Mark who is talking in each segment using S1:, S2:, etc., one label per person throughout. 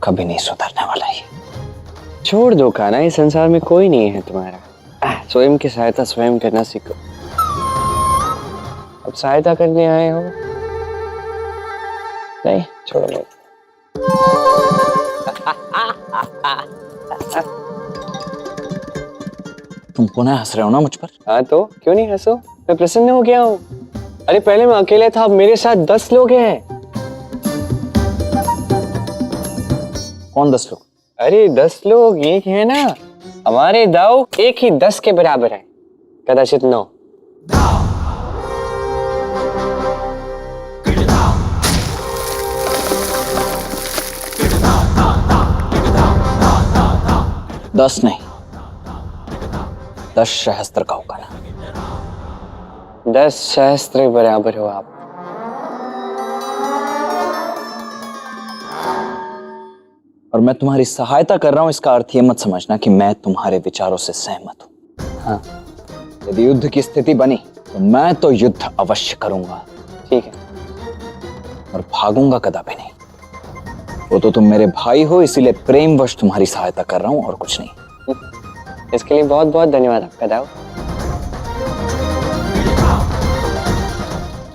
S1: कभी नहीं सुधरने वाला ये। छोड़ दो कान्हा, इस संसार में कोई नहीं है तुम्हारा। स्वयं की सहायता स्वयं करना सीखो। अब सहायता करने आए हो? नहीं, छोड़ो नहीं।
S2: तुम पुनः हंस रहे हो ना मुझ पर?
S1: हाँ तो क्यों नहीं हंसो, मैं प्रसन्न हो गया हूँ। अरे पहले मैं अकेले था, अब मेरे साथ 10 लोग हैं।
S2: कौन 10 लोग?
S1: अरे 10 लोग एक है ना, हमारे दाव एक ही 10 के बराबर है, कदाचित 9।
S2: दस नहीं, 10 सहस्त्र का होगा ना।
S1: 10 सहस्त्र के बराबर हो आप।
S2: और मैं तुम्हारी सहायता कर रहा हूं, इसका अर्थ ये मत समझना कि मैं तुम्हारे विचारों से सहमत हूं।
S1: हाँ,
S2: यदि युद्ध की स्थिति बनी तो मैं तो युद्ध अवश्य करूंगा।
S1: ठीक है।
S2: और भागूंगा कदापि नहीं। वो तो तुम मेरे भाई हो, इसीलिए प्रेमवश तुम्हारी सहायता कर रहा हूं और कुछ नहीं।
S1: इसके लिए बहुत बहुत धन्यवाद आपका दाव।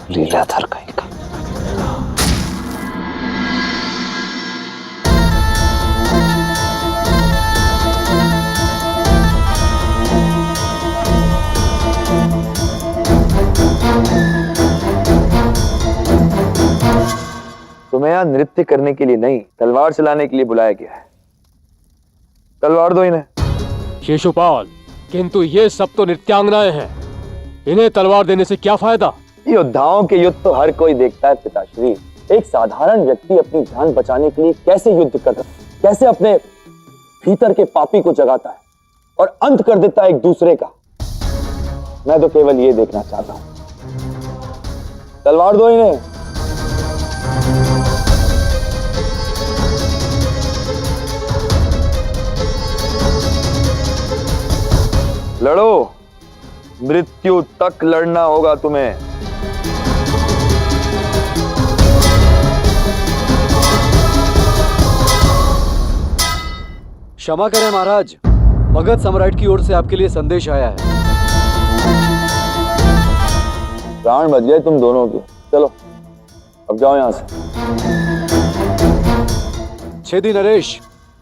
S2: लीलाधर का एक।
S3: तुम्हें यहाँ नृत्य करने के लिए नहीं, तलवार चलाने के लिए बुलाया गया है। तलवार दो इन्हें।
S4: शिशुपाल, किंतु ये सब तो नृत्यांगनाएं हैं, इन्हें तलवार देने से क्या फायदा?
S3: योद्धाओं के युद्ध तो हर कोई देखता है पिताश्री। एक साधारण व्यक्ति अपनी जान बचाने के लिए कैसे युद्ध करता है, कैसे अपने भीतर के पापी को जगाता है और अंत कर देता है एक दूसरे का। मैं तो केवल ये देखना चाहता हूं। तलवार दो इन्हें। लड़ो, मृत्यु तक लड़ना होगा तुम्हें।
S5: क्षमा करें महाराज, मगध सम्राट की ओर से आपके लिए संदेश आया है।
S3: प्राण बच गए तुम दोनों के। चलो अब जाओ यहां से।
S5: छेदी नरेश,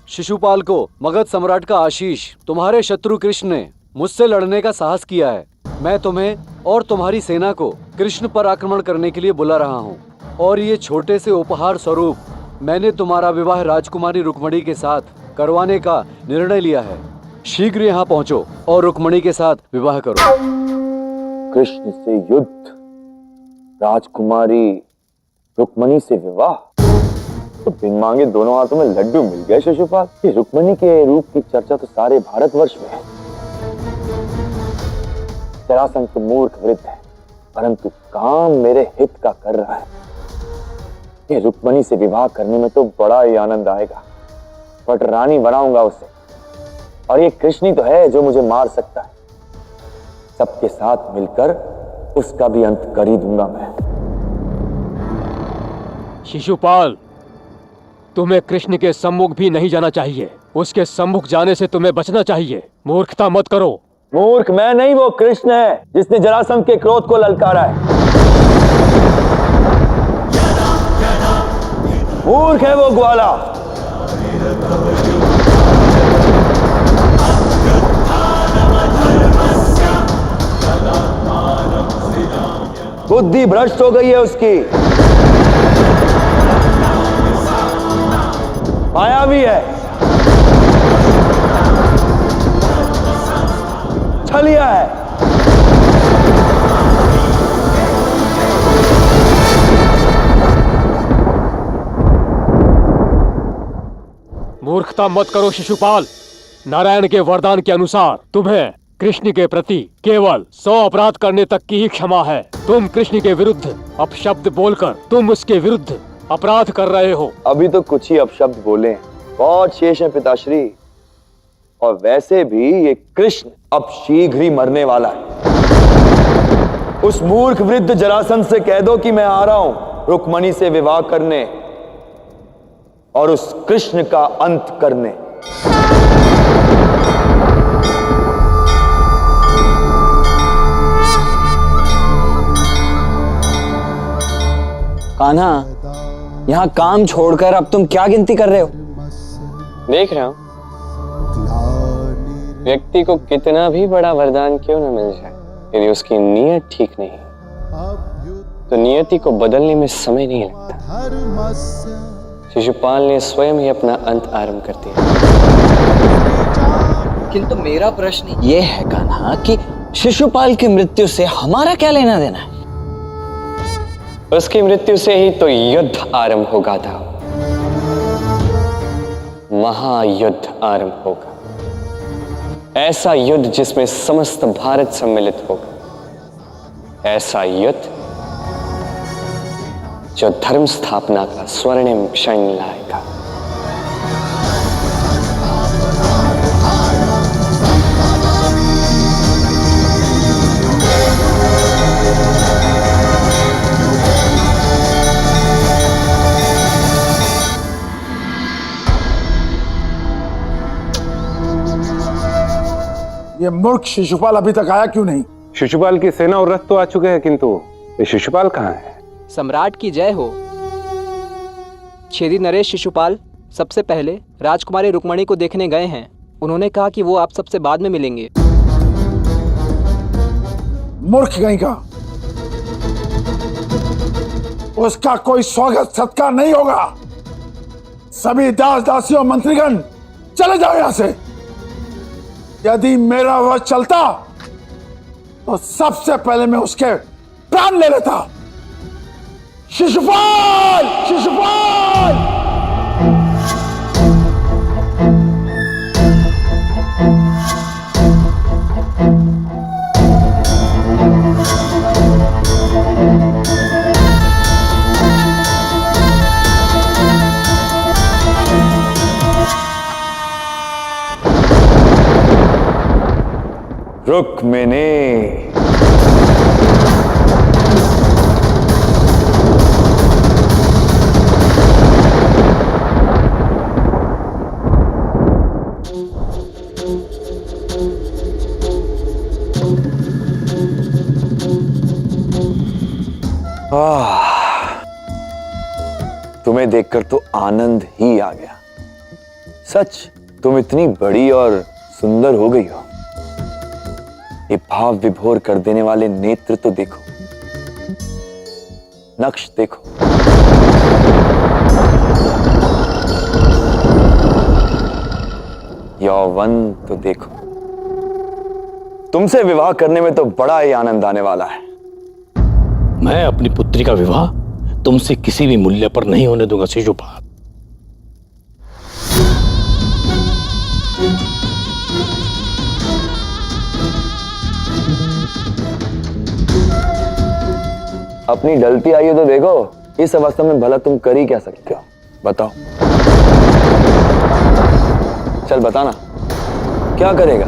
S5: शिशुपाल को मगध सम्राट का आशीष। तुम्हारे शत्रु कृष्ण ने मुझसे लड़ने का साहस किया है। मैं तुम्हें और तुम्हारी सेना को कृष्ण पर आक्रमण करने के लिए बुला रहा हूँ। और ये छोटे से उपहार स्वरूप मैंने तुम्हारा विवाह राजकुमारी रुक्मणी के साथ करवाने का निर्णय लिया है। शीघ्र यहाँ पहुँचो और रुक्मणी के साथ विवाह करो।
S3: कृष्ण से युद्ध, राजकुमारी रुक्मणी से विवाह, तो बिन मांगे दोनों हाथों में लड्डू मिल गए शिशुपाल। ये रुक्मणी के रूप की चर्चा तो सारे भारतवर्ष में है। जरासंध तो मूर्ख वृद्ध है, परंतु काम मेरे हित का कर रहा है। ये रुक्मणी से विवाह करने में तो बड़ा ही आनंद आएगा। बट रानी बनाऊंगा उसे, और ये कृष्ण ही तो है जो मुझे मार सकता है। सबके साथ मिलकर उसका भी अंत कर ही दूंगा मैं।
S4: शिशुपाल, तुम्हें कृष्ण के सम्मुख भी नहीं जाना चाहिए। उसके सम्मुख जाने से तुम्हें बचना चाहिए। मूर्खता मत करो।
S3: मूर्ख मैं नहीं, वो कृष्ण है जिसने जरासंध के क्रोध को ललकारा है। मूर्ख है वो ग्वाला। बुद्धि भ्रष्ट हो गई है उसकी। मायावी है, छलिया है।
S4: मूर्खता मत करो शिशुपाल। नारायण के वरदान के अनुसार तुम्हें कृष्ण के प्रति केवल 100 अपराध करने तक की ही क्षमा है। तुम कृष्ण के विरुद्ध अपशब्द बोलकर तुम उसके विरुद्ध अपराध कर रहे हो।
S3: अभी तो कुछ ही अपशब्द बोले, बहुत शेष है पिताश्री। और वैसे भी ये कृष्ण अब शीघ्र ही मरने वाला है। उस मूर्ख वृद्ध जरासंध से कह दो कि मैं आ रहा हूं रुक्मणी से विवाह करने। और उस कृष्ण का अंत करने।
S2: कान्हा, यहाँ काम छोड़कर अब तुम क्या गिनती कर रहे हो?
S1: देख रहा हूं व्यक्ति को कितना भी बड़ा वरदान क्यों न मिल जाए, यदि उसकी नीयत ठीक नहीं तो नियति को बदलने में समय नहीं लगता। शिशुपाल ने स्वयं ही अपना अंत आरंभ कर दिया।
S2: किंतु मेरा प्रश्न ये है कान्हा कि शिशुपाल की मृत्यु से हमारा क्या लेना देना है?
S1: उसकी मृत्यु से ही तो युद्ध आरंभ होगा था, महायुद्ध आरंभ होगा। ऐसा युद्ध जिसमें समस्त भारत सम्मिलित होगा। ऐसा युद्ध जो धर्म स्थापना का स्वर्णिम क्षण लाएगा।
S6: ये मूर्ख शिशुपाल अभी तक आया क्यों नहीं?
S7: शिशुपाल की सेना और रथ तो आ चुके हैं, किंतु ये शिशुपाल कहाँ है?
S8: सम्राट की जय हो। श्री नरेश शिशुपाल सबसे पहले राजकुमारी रुक्मणी को देखने गए हैं। उन्होंने कहा कि वो आप सबसे बाद में मिलेंगे।
S6: मूर्ख कहीं का, उसका कोई स्वागत सत्कार नहीं होगा। सभी दास दासी और मंत्रीगण चले जाओ यहां से। यदि मेरा वध चलता तो सबसे पहले मैं उसके प्राण ले लेता। शिशुपाल, शिशुपाल!
S3: रुक्मिणी, तुम्हें देखकर तो आनंद ही आ गया। सच, तुम इतनी बड़ी और सुंदर हो गई हो। ये भाव विभोर कर देने वाले नेत्र तो देखो, नक्श देखो। यौवन तो देखो। तुमसे विवाह करने में तो बड़ा ही आनंद आने वाला है।
S9: मैं अपनी पुत्री का विवाह तुमसे किसी भी मूल्य पर नहीं होने दूंगा शिशुपाल।
S3: अपनी डलती आई हो तो देखो, इस अवस्था में भला तुम कर ही क्या सकते हो? बताओ, चल बताना, क्या करेगा?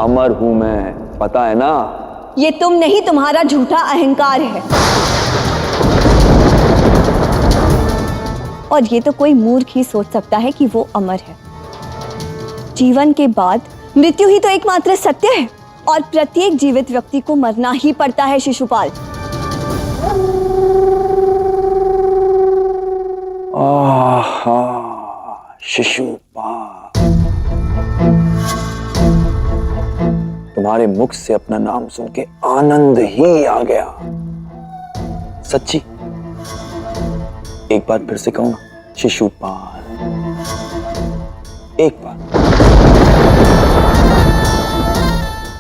S3: अमर हूं मैं, पता है ना?
S10: ये तुम नहीं, तुम्हारा झूठा अहंकार है। और ये तो कोई मूर्ख ही सोच सकता है कि वो अमर है। जीवन के बाद मृत्यु ही तो एकमात्र सत्य है, और प्रत्येक जीवित व्यक्ति को मरना ही पड़ता है शिशुपाल।
S3: आहा, शिशुपाल, तुम्हारे मुख से अपना नाम सुन के आनंद ही आ गया। सच्ची, एक बार फिर से कहूं ना, शिशुपाल, एक बार।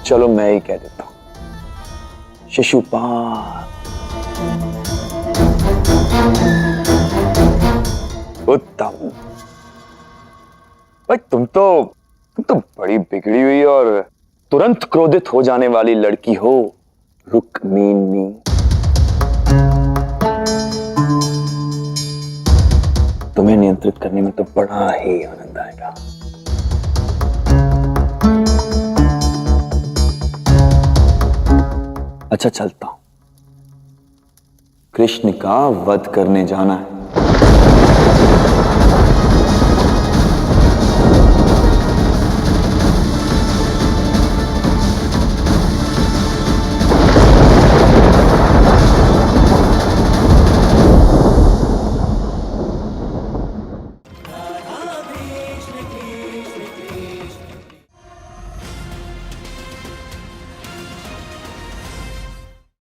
S3: चलो मैं ही कह देता हूं, शिशुपाल। उत्तम। भाई तुम तो बड़ी बिगड़ी हुई और तुरंत क्रोधित हो जाने वाली लड़की हो, रुक्मिणी। तुम्हें नियंत्रित करने में तो बड़ा ही आनंद आएगा। अच्छा, चलता हूं। कृष्ण का वध करने जाना है।